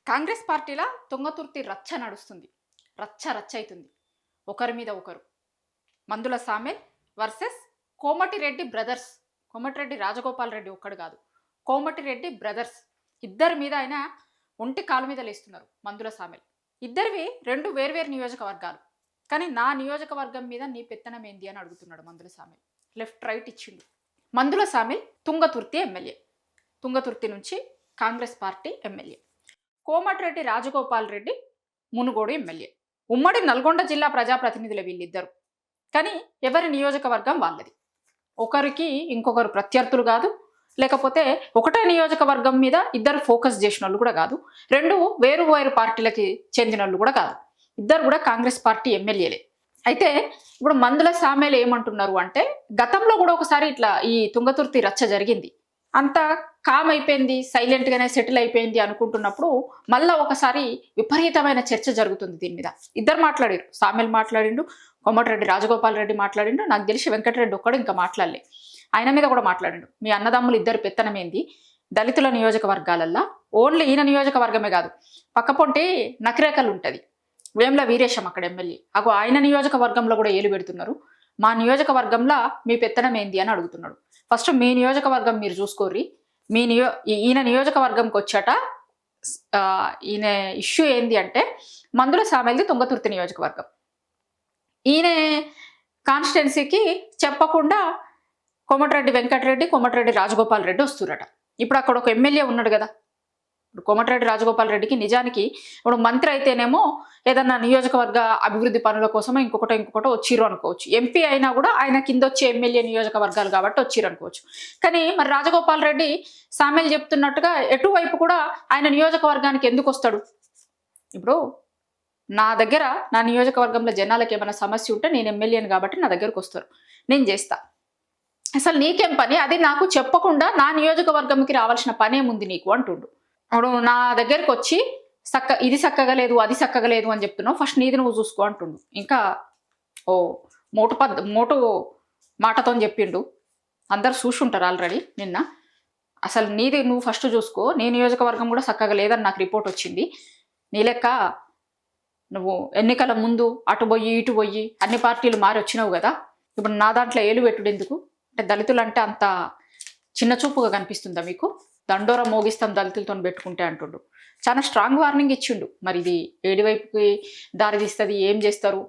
కాంగ్రెస్ పార్టీలో తుంగతుర్తి రచ్చ నడుస్తుంది. రచ్చ అవుతుంది. ఒకరి మీద ఒకరు. మందుల సామెల్ వర్సెస్ కోమటిరెడ్డి బ్రదర్స్. కోమటిరెడ్డి రాజగోపాల్ రెడ్డి ఒక్కడు కాదు, కోమటిరెడ్డి బ్రదర్స్. ఇద్దరి మీద ఆయన ఒంటి కాలు మీద లేస్తున్నారు. మందుల సామెల్ ఇద్దరివి రెండు వేర్వేరు నియోజకవర్గాలు, కానీ నా నియోజకవర్గం మీద నీ పెత్తనం ఏంది అని అడుగుతున్నాడు మందుల సామెల్. లెఫ్ట్ రైట్ ఇచ్చిండు. మందుల సామెల్ తుంగతుర్తి ఎమ్మెల్యే, తుంగతుర్తి నుంచి Congress party MLA. Komatireddy Rajagopal Reddy Munugode MLA. ఉమ్మడి నల్గొండ జిల్లా ప్రజాప్రతినిధులు వీళ్ళిద్దరు, కానీ ఎవరి నియోజకవర్గం వాళ్ళది. ఒకరికి ఇంకొకరు ప్రత్యర్థులు కాదు, లేకపోతే ఒకటే నియోజకవర్గం మీద ఇద్దరు ఫోకస్ చేసిన వాళ్ళు కూడా కాదు, రెండు వేరు వేరు పార్టీలకి చెందిన వాళ్ళు కూడా కాదు. ఇద్దరు కూడా కాంగ్రెస్ పార్టీ ఎమ్మెల్యేలే. అయితే ఇప్పుడు మందుల సామెలు ఏమంటున్నారు అంటే, గతంలో కూడా ఒకసారి ఇట్లా ఈ తుంగతుర్తి రచ్చ జరిగింది, అంతా కామ్ అయిపోయింది, సైలెంట్గానే సెటిల్ అయిపోయింది అనుకుంటున్నప్పుడు మళ్ళా ఒకసారి విపరీతమైన చర్చ జరుగుతుంది దీని మీద. ఇద్దరు మాట్లాడారు, సామెల్ మాట్లాడిండు, కోమటిరెడ్డి రాజగోపాల్ రెడ్డి మాట్లాడిండు, నాకు తెలిసి వెంకటరెడ్డి ఒక్కడు ఇంకా మాట్లాడలే. ఆయన మీద కూడా మాట్లాడిండు. మీ అన్నదమ్ములు ఇద్దరు పెత్తనమేంది దళితుల నియోజకవర్గాలల్లో, ఓన్లీ ఈయన నియోజకవర్గమే కాదు, పక్కపొంటి నకిరేకలు ఉంటుంది, వేముల వీరేశం అక్కడ ఎమ్మెల్యే, అగో ఆయన నియోజకవర్గంలో కూడా ఏలు పెడుతున్నారు. మా నియోజకవర్గంలో మీ పెత్తనం ఏంది అని అడుగుతున్నాడు. ఫస్ట్ మీ నియోజకవర్గం మీరు చూసుకోర్రి. ఈయన నియోజకవర్గంకి వచ్చాట ఈయన ఇష్యూ ఏంది అంటే, మందుల సామెల్ది తుంగతుర్తి నియోజకవర్గం. ఈయన కాన్స్టిట్యున్సీకి చెప్పకుండా కోమటిరెడ్డి వెంకటరెడ్డి, కోమటిరెడ్డి రాజగోపాల్ రెడ్డి వస్తురట. ఇప్పుడు అక్కడ ఒక ఎమ్మెల్యే ఉన్నాడు కదా, ఇప్పుడు కోమటిరెడ్డి రాజగోపాల్ రెడ్డికి నిజానికి ఇప్పుడు మంత్రి అయితేనేమో ఏదన్నా నియోజకవర్గ అభివృద్ధి పనుల కోసమో ఇంకొకటో వచ్చిర్రు అనుకోవచ్చు. ఎంపీ అయినా కూడా ఆయన కింద వచ్చే ఎమ్మెల్యే నియోజకవర్గాలు కాబట్టి వచ్చిర్రు అనుకోవచ్చు. కానీ మరి రాజగోపాల్ రెడ్డి సామెల్ చెప్తున్నట్టుగా ఎటువైపు కూడా ఆయన నియోజకవర్గానికి ఎందుకు వస్తాడు? ఇప్పుడు నా దగ్గర నా నియోజకవర్గంలో జనాలకు ఏమైనా సమస్య ఉంటే నేను ఎమ్మెల్యేని కాబట్టి నా దగ్గరకు వస్తారు, నేను చేస్తా. అసలు నీకేం పని, అది నాకు చెప్పకుండా నా నియోజకవర్గంకి రావాల్సిన పనేముంది నీకు అంటుండు. అప్పుడు నా దగ్గరికి వచ్చి ఇది చక్కగా లేదు, అది చక్కగా లేదు అని చెప్తున్నావు, ఫస్ట్ నీది నువ్వు చూసుకో అంటుండు. ఇంకా మోటు మాటతో చెప్పిండు, అందరు చూసుంటారు ఆల్రెడీ నిన్న. అసలు నీది నువ్వు ఫస్ట్ చూసుకో, నీ నియోజకవర్గం కూడా చక్కగా లేదని నాకు రిపోర్ట్ వచ్చింది. నీ లెక్క నువ్వు ఎన్నికల ముందు అటు పోయి ఇటు పోయి అన్ని పార్టీలు మారి వచ్చినావు కదా, ఇప్పుడు నా దాంట్లో ఏలు పెట్టుడు ఎందుకు? అంటే దళితులు అంటే అంత చిన్న చూపుగా కనిపిస్తుందా మీకు? దండోర మోగిస్తాం దళితులతో పెట్టుకుంటే అంటుండు. చాలా స్ట్రాంగ్ వార్నింగ్ ఇచ్చిండు. మరి ఇది ఏడి వైపుకి దారి తీస్తుంది, ఏం చేస్తారు,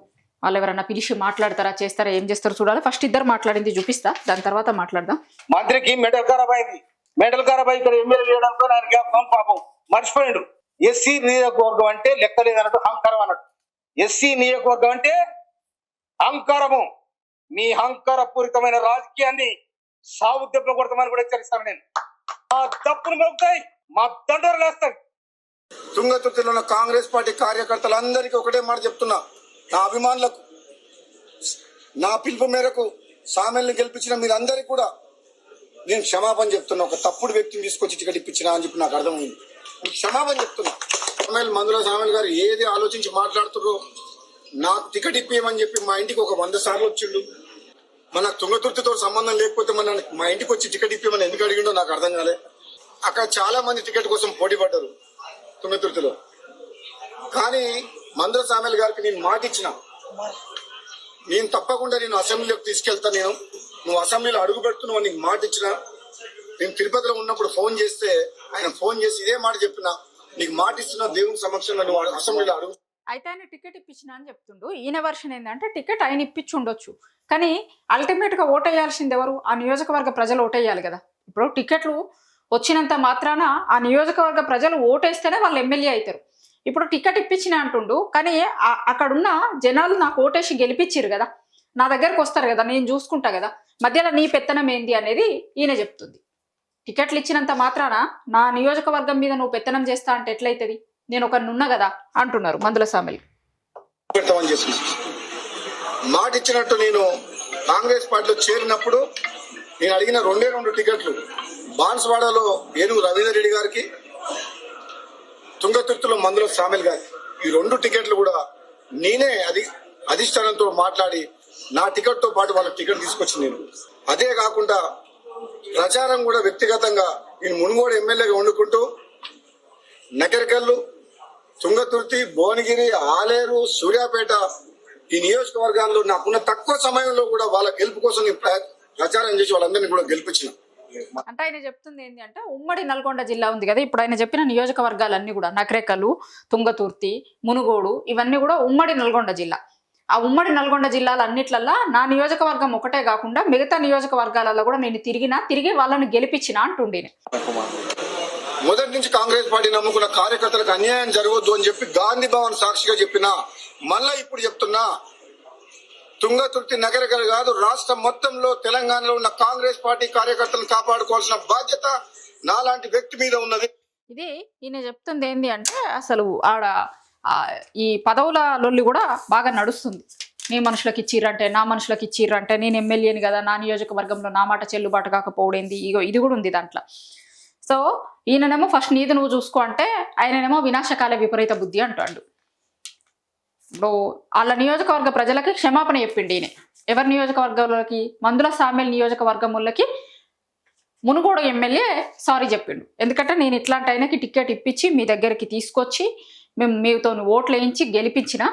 వాళ్ళు ఎవరన్నా పిలిచి మాట్లాడతారా, చేస్తారా, ఏం చేస్తారు చూడాలి. ఫస్ట్ ఇద్దరు మాట్లాడింది చూపిస్తా, దాని తర్వాత మాట్లాడదాం. మంత్రికి మెడల్ ఖరాబ్ అయింది, మెడల్ ఖరాబ్ అయి ఇక్కడ ఎమ్మెల్యే చేయడంతో ఆయన జ్ఞాపకం పాపం మర్చిపోయిండు. ఎస్సీ నియోజకవర్గం అంటే లెక్కలేదన్నట్టు అహంకారం అన్నట్టు. ఎస్సీ నియోజకవర్గం అంటే అహంకారము. మీ అహంకారపూరితమైన రాజకీయాన్ని సాగు దెబ్బలు కొడతామని కూడా హెచ్చరిస్తాను నేను. మా తప్పులు మోగుతాయి, మా దండోరలు వేస్తాయి. తుంగతుర్తిలో ఉన్న కాంగ్రెస్ పార్టీ కార్యకర్తలందరికీ ఒకటే మాట చెప్తున్నా, నా అభిమానులకు, నా పిలుపు మేరకు సామెల్ని గెలిపించిన మీరందరికీ కూడా నేను క్షమాపణ చెప్తున్నా. ఒక తప్పుడు వ్యక్తిని తీసుకొచ్చి టికెట్ ఇప్పించినా అని చెప్పి నాకు అర్థమైంది. మీకు క్షమాపణ చెప్తున్నా. మందుల సామెల్ గారు ఏది ఆలోచించి మాట్లాడుతుర్రో, నాకు టికెట్ ఇప్పియమని చెప్పి మా ఇంటికి ఒక 100 సార్లు వచ్చిండు. మన తుంగతుర్తితో సంబంధం లేకపోతే మా ఇంటికి వచ్చి టికెట్ ఇప్పిమని ఎందుకు అడిగిండో నాకు అర్థం కాలే. అక్కడ చాలా మంది టికెట్ కోసం పోటీ పడ్డారు తుంగతుర్తిలో. కానీ మందుల సామెల్ గారికి నేను మాట ఇచ్చిన, నేను తప్పకుండా నేను అసెంబ్లీలోకి తీసుకెళ్తా, నువ్వు అసెంబ్లీలో అడుగు పెడుతున్నావు నీకు మాట ఇచ్చిన. నేను తిరుపతిలో ఉన్నప్పుడు ఫోన్ చేస్తే ఆయన ఫోన్ చేసి ఇదే మాట చెప్పిన, నీకు మాట ఇస్తున్నా దేవుని సమక్షంలో నువ్వు అసెంబ్లీలో అడుగు. అయితే ఆయన టికెట్ ఇప్పించిన అని చెప్తుండు. ఈయన వర్షన్ ఏంటంటే టికెట్ ఆయన ఇప్పించి ఉండొచ్చు, కానీ అల్టిమేట్గా ఓటేయాల్సింది ఎవరు? ఆ నియోజకవర్గ ప్రజలు ఓటేయాలి కదా. ఇప్పుడు టికెట్లు వచ్చినంత మాత్రాన ఆ నియోజకవర్గ ప్రజలు ఓటేస్తేనే వాళ్ళు ఎమ్మెల్యే అవుతారు. ఇప్పుడు టికెట్ ఇప్పించిన అంటుండు, కానీ అక్కడున్న జనాలు నాకు ఓటేసి గెలిపించారు కదా, నా దగ్గరకు వస్తారు కదా, నేను చూసుకుంటా కదా, మధ్యలో నీ పెత్తనం ఏంది అనేది ఈయన చెప్తుంది. టికెట్లు ఇచ్చినంత మాత్రాన నా నియోజకవర్గం మీద నువ్వు పెత్తనం చేస్తా అంటే ఎట్లయితుంది? నేను ఒకరిని ఉన్నా కదా అంటున్నారు మందుల సామెల్. మాట ఇచ్చినట్టు నేను కాంగ్రెస్ పార్టీలో చేరినప్పుడు నేను అడిగిన 2 టికెట్లు బాన్స్వాడలో ఏనుగు రవీందర్ రెడ్డి గారికి, తుంగతుర్తిలో మందుల సామెల్ గారికి, ఈ 2 టికెట్లు కూడా నేనే అధిష్టానంతో మాట్లాడి నా టికెట్ తో పాటు వాళ్ళకి టికెట్ తీసుకొచ్చింది నేను. అదే కాకుండా ప్రచారం కూడా వ్యక్తిగతంగా నేను మునుగోడు ఎమ్మెల్యేగా వండుకుంటూ నగరికల్లు తుంగతుర్తి, భువనగిరి, ఆలేరు, సూర్యాపేట ఈ నియోజకవర్గాల్లో నాకున్న తక్కువ సమయంలో కూడా వాళ్ళ గెలుపు కోసం నేను ప్రచారం చేసి వాళ్ళందరినీ కూడా గెలిపించిన. అంటే ఆయన చెప్తుంది ఏంటి అంటే ఉమ్మడి నల్గొండ జిల్లా ఉంది కదా, ఇప్పుడు ఆయన చెప్పిన నియోజకవర్గాలన్నీ కూడా నకరేకలు, తుంగతుర్తి, మునుగోడు ఇవన్నీ కూడా ఉమ్మడి నల్గొండ జిల్లా. ఆ ఉమ్మడి నల్గొండ జిల్లాలన్నిట్లల్లా నా నియోజకవర్గం ఒకటే కాకుండా మిగతా నియోజకవర్గాలలో కూడా నేను తిరిగి వాళ్ళని గెలిపించిన అంటుండే. మొదటి నుంచి కాంగ్రెస్ పార్టీ నమ్ముకున్న కార్యకర్తలకు అన్యాయం జరగవద్దు అని చెప్పి గాంధీ భవన్ సాక్షిగా చెప్పినా, మళ్ళా ఇప్పుడు చెప్తున్నా, తుంగతుర్తి నగరికలు కాదు రాష్ట్రం మొత్తంలో తెలంగాణలో ఉన్న కాంగ్రెస్ పార్టీ కార్యకర్తలను కాపాడుకోవాల్సిన బాధ్యత నాలాంటి వ్యక్తి మీద ఉన్నది. ఇది ఈయన చెప్తుంది ఏంటి అంటే అసలు ఆడ ఈ పదవుల లొల్లి కూడా బాగా నడుస్తుంది. మీ మనుషులకు ఇచ్చిర్రంటే, నా మనుషులకు ఇచ్చిర్రంటే, నేను ఎమ్మెల్యేని కదా, నా నియోజకవర్గంలో నా మాట చెల్లుబాటు కాకపోవడేంది, ఇగో ఇది కూడా ఉంది దాంట్లో. సో ఈయననేమో ఫస్ట్ నీది నువ్వు చూసుకో అంటే, ఆయననేమో వినాశకాల విపరీత బుద్ధి అంటాడు. ఇప్పుడు వాళ్ళ నియోజకవర్గ ప్రజలకి క్షమాపణ చెప్పిండి ఈయన. ఎవరి నియోజకవర్గంలోకి? మందుల సామెల్ నియోజకవర్గంలోకి మునుగోడు ఎమ్మెల్యే సారీ చెప్పిండు. ఎందుకంటే నేను ఇట్లాంటి ఆయనకి టికెట్ ఇప్పించి మీ దగ్గరికి తీసుకొచ్చి మేము మీతో ఓట్లు వేయించి గెలిపించిన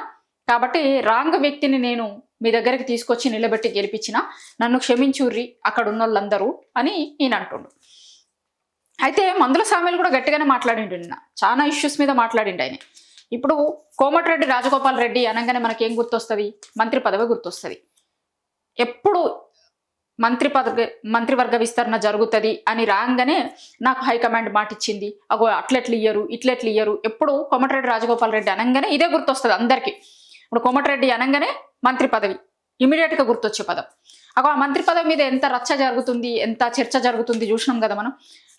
కాబట్టి రాంగ్ వ్యక్తిని నేను మీ దగ్గరికి తీసుకొచ్చి నిలబెట్టి గెలిపించిన, నన్ను క్షమించుర్రి అక్కడ ఉన్న వాళ్ళందరూ అని ఈయన అంటుండు. అయితే మందుల సామెలు కూడా గట్టిగానే మాట్లాడిండు, నిన్న చాలా ఇష్యూస్ మీద మాట్లాడిండు ఆయన. ఇప్పుడు కోమటిరెడ్డి రాజగోపాల్ రెడ్డి అనగానే మనకేం గుర్తొస్తుంది? మంత్రి పదవి గుర్తొస్తుంది. ఎప్పుడు మంత్రివర్గ విస్తరణ జరుగుతుంది అని రాగానే నాకు హైకమాండ్ మాట ఇచ్చింది, అగో అట్లెట్లు ఇయ్యరు. ఎప్పుడు కోమటిరెడ్డి రాజగోపాల్ రెడ్డి అనగానే ఇదే గుర్తొస్తుంది అందరికీ. ఇప్పుడు కోమటిరెడ్డి అనగానే మంత్రి పదవి ఇమీడియట్గా గుర్తొచ్చే పదం. అగో ఆ మంత్రి పదవి మీద ఎంత రచ్చ జరుగుతుంది, ఎంత చర్చ జరుగుతుంది చూసినాం కదా మనం.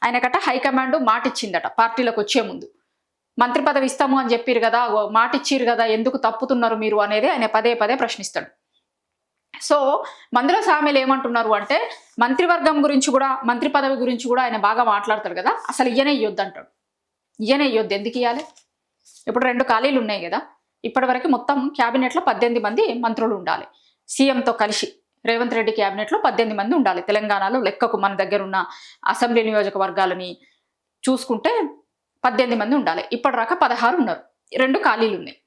ఆయనకట హైకమాండ్ మాట ఇచ్చిందట పార్టీలకు వచ్చే ముందు, మంత్రి పదవి ఇస్తాము అని చెప్పారు కదా, మాట ఇచ్చిరు కదా, ఎందుకు తప్పుతున్నారు మీరు అనేది ఆయన పదే ప్రశ్నిస్తాడు. సో మందుల సామెలు ఏమంటున్నారు అంటే మంత్రివర్గం గురించి కూడా, మంత్రి పదవి గురించి కూడా ఆయన బాగా మాట్లాడతాడు కదా, అసలు ఈయనే ఇయ్యొద్దు అంటాడు. ఈయనే ఇయ్యొద్దు, ఎందుకు ఇవ్వాలి? ఇప్పుడు 2 ఖాళీలు ఉన్నాయి కదా, ఇప్పటి వరకు మొత్తం క్యాబినెట్లో 18 మంది మంత్రులు ఉండాలి. సీఎంతో కలిసి రేవంత్ రెడ్డి క్యాబినెట్లో 18 మంది ఉండాలి. తెలంగాణలో లెక్కకు మన దగ్గర ఉన్న అసెంబ్లీ నియోజకవర్గాలని చూసుకుంటే 18 మంది ఉండాలి. ఇప్పటిదాకా 16 ఉన్నారు, 2 ఖాళీలు ఉన్నాయి.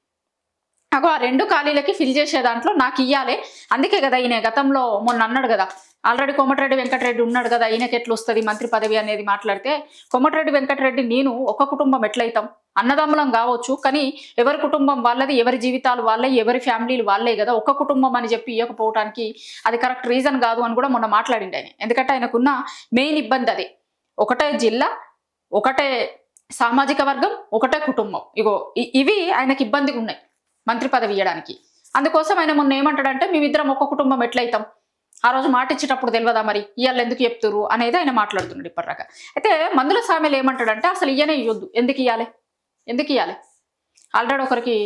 అగో ఆ 2 ఖాళీలకి ఫిల్ చేసే దాంట్లో నాకు ఇయ్యాలి. అందుకే కదా ఈయన గతంలో మొన్న అన్నాడు కదా, ఆల్రెడీ కోమటిరెడ్డి వెంకటరెడ్డి ఉన్నాడు కదా, ఈయనకి ఎట్లా వస్తుంది మంత్రి పదవి అనేది మాట్లాడితే, కోమటిరెడ్డి వెంకటరెడ్డి నేను ఒక కుటుంబం ఎట్లయితాం, అన్నదమ్ములం కావచ్చు, కానీ ఎవరి కుటుంబం వాళ్ళది, ఎవరి జీవితాలు వాళ్ళే, ఎవరి ఫ్యామిలీలు వాళ్ళే కదా, ఒక కుటుంబం అని చెప్పి ఇవ్వకపోవడానికి అది కరెక్ట్ రీజన్ కాదు అని కూడా మొన్న మాట్లాడిండు ఆయన. ఎందుకంటే ఆయనకున్న మెయిన్ ఇబ్బంది అదే, ఒకటే జిల్లా, ఒకటే సామాజిక వర్గం, ఒకటే కుటుంబం. ఇగో ఇవి ఆయనకి ఇబ్బందిగా ఉన్నాయి మంత్రి పదవి ఇవ్వడానికి. అందుకోసం ఆయన మొన్న ఏమంటాడంటే, మేమిద్దరం ఒక్క కుటుంబం ఎట్లయితాం, ఆ రోజు మాట ఇచ్చేటప్పుడు తెలియదా మరి, ఇవాళ ఎందుకు చెప్తురు అనేది ఆయన మాట్లాడుతున్నాడు ఇప్పటిదాకా. అయితే మందుల సామెలు ఏమంటాడంటే అసలు ఇయ్యనే ఇవ్వద్దు, ఎందుకు ఇవ్వాలి? ఆల్రెడీ ఒకరికి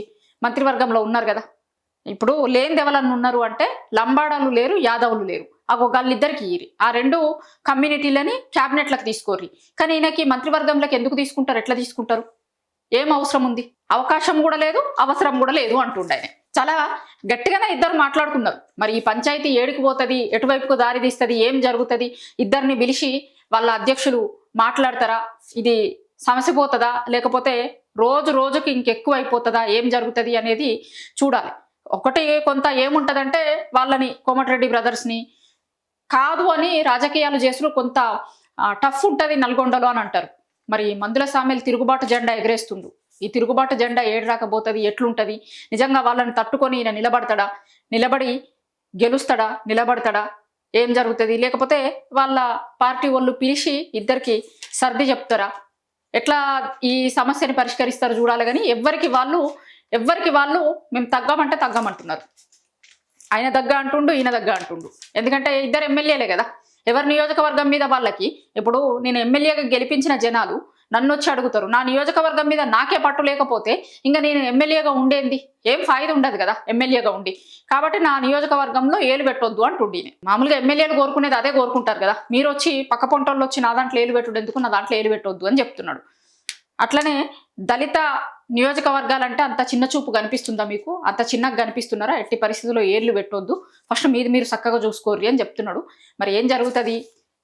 మంత్రివర్గంలో ఉన్నారు కదా, ఇప్పుడు లేనిది ఎవరన్నా ఉన్నారు అంటే లంబాడాలు లేరు, యాదవులు లేరు, వాళ్ళిద్దరికి ఇయ్యి. ఆ 2 కమ్యూనిటీలని క్యాబినెట్లకు తీసుకోర్రి. కానీ ఈయనకి మంత్రివర్గంలోకి ఎందుకు తీసుకుంటారు, ఎట్లా తీసుకుంటారు, ఏం అవసరం ఉంది, అవకాశం కూడా లేదు, అవసరం కూడా లేదు అంటుండే ఆయన. చాలా గట్టిగానే ఇద్దరు మాట్లాడుకున్నారు. మరి ఈ పంచాయతీ ఏడికి పోతుంది, ఎటువైపుకు దారి తీస్తుంది, ఏం జరుగుతుంది, ఇద్దరిని పిలిచి వాళ్ళ అధ్యక్షులు మాట్లాడతారా, ఇది సమస్య పోతుందా, లేకపోతే రోజుకి ఇంకెక్కువ అయిపోతుందా, ఏం జరుగుతుంది అనేది చూడాలి. ఒకటి కొంత ఏముంటదంటే వాళ్ళని కోమటిరెడ్డి బ్రదర్స్ని కాదు అని రాజకీయాలు చేసులు కొంత టఫ్ ఉంటుంది నల్గొండలో అని అంటారు. మరి మందుల సామెలు తిరుగుబాటు జెండా ఎగరేస్తుండు. ఈ తిరుగుబాటు జెండా ఏడు రాకపోతుంది, ఎట్లుంటుంది, నిజంగా వాళ్ళని తట్టుకొని ఈయన నిలబడతాడా, నిలబడి గెలుస్తాడా, నిలబడతాడా, ఏం జరుగుతుంది, లేకపోతే వాళ్ళ పార్టీ వాళ్ళు పిలిచి ఇద్దరికి సర్ది చెప్తారా, ఎట్లా ఈ సమస్యని పరిష్కరిస్తారు చూడాలి. కానీ ఎవ్వరికి వాళ్ళు మేము తగ్గమంటున్నారు. ఆయన దగ్గ అంటుండు, ఈయన దగ్గ అంటుండు. ఎందుకంటే ఇద్దరు ఎమ్మెల్యేలే కదా, ఎవరి నియోజకవర్గం మీద వాళ్ళకి. ఇప్పుడు నేను ఎమ్మెల్యేగా గెలిపించిన జనాలు నన్ను వచ్చి అడుగుతారు, నా నియోజకవర్గం మీద నాకే పట్టు లేకపోతే ఇంకా నేను ఎమ్మెల్యేగా ఉండేంది, ఏం ఫాయిదా ఉండదు కదా ఎమ్మెల్యేగా ఉండి. కాబట్టి నా నియోజకవర్గంలో ఏలు పెట్టొద్దు అంటుండి. మామూలుగా ఎమ్మెల్యేలు కోరుకునేది అదే కోరుకుంటారు కదా, మీరు వచ్చి పక్క పొంటోళ్ళు వచ్చి నా దాంట్లో ఏలు పెట్టుడు ఎందుకు, నా దాంట్లో ఏలు పెట్టొద్దు అని చెప్తున్నాడు. అట్లనే దళిత నియోజకవర్గాలంటే అంత చిన్న చూపు కనిపిస్తుందా మీకు, అంత చిన్నగా కనిపిస్తున్నారా, ఎట్టి పరిస్థితుల్లో ఏర్లు పెట్టొద్దు, ఫస్ట్ మీరు చక్కగా చూసుకోర్రి అని చెప్తున్నాడు. మరి ఏం జరుగుతుంది,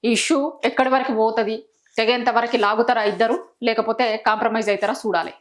ఈ ఇష్యూ ఎక్కడి వరకు పోతుంది, తెగేంత వరకు లాగుతారా ఇద్దరు, లేకపోతే కాంప్రమైజ్ అవుతారా చూడాలి.